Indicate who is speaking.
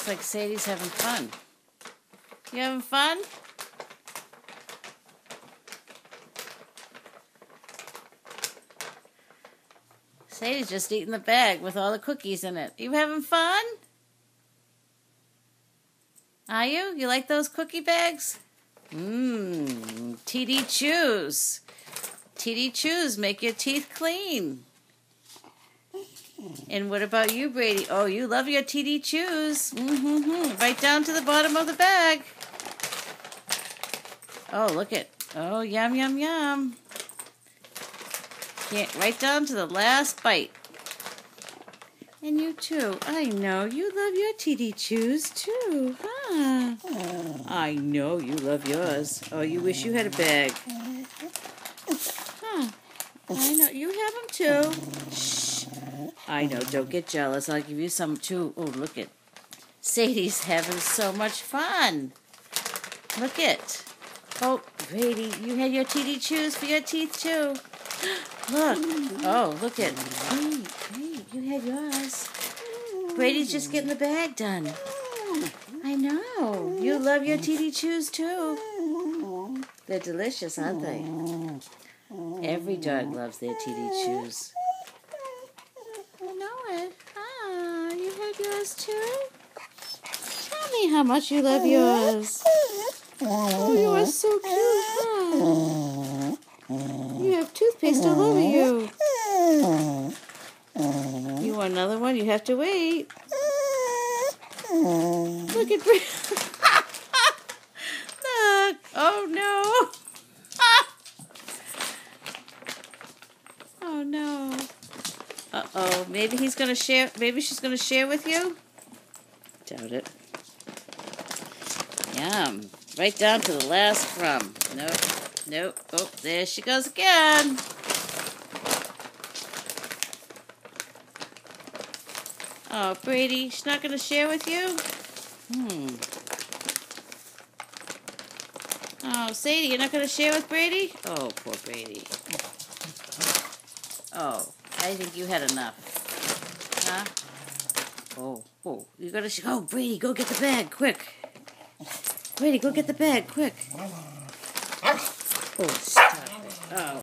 Speaker 1: Looks like Sadie's having fun. You having fun? Sadie's just eating the bag with all the cookies in it. You having fun? Are you? You like those cookie bags? TD Chews. TD Chews make your teeth clean. And what about you, Brady? Oh, you love your TD Chews. Right down to the bottom of the bag. Oh, look at. Oh, yum, yum, yum. Yeah, right down to the last bite. And you too. I know you love your TD Chews too, huh? I know you love yours. Oh, you wish you had a bag. Huh. I know. You have them too. Shh. I know. Don't get jealous. I'll give you some too. Oh, look it. Sadie's having so much fun. Look it. Oh, Brady, you had your TD Chews for your teeth too. Look. Oh, look it. Great. You had yours. Brady's just getting the bag done. I know. You love your TD Chews too. They're delicious, aren't they? Every dog loves their TD Chews. I know it. Ah, you had yours too? Tell me how much you love yours. Oh, you are so cute, huh? You have toothpaste all over you. You want another one? You have to wait. Look at Brady. Look. Oh, no. Oh, no. Uh-oh. Maybe he's going to share. Maybe she's going to share with you? Doubt it. Yum. Right down to the last crumb. Nope. Oh, there she goes again. Oh, Brady, she's not going to share with you? Oh, Sadie, you're not going to share with Brady? Oh, poor Brady. Oh, I think you had enough. Huh? Oh, you got to... Oh, Brady, go get the bag, quick. Brady, go get the bag, quick. Oh, stop it. Oh.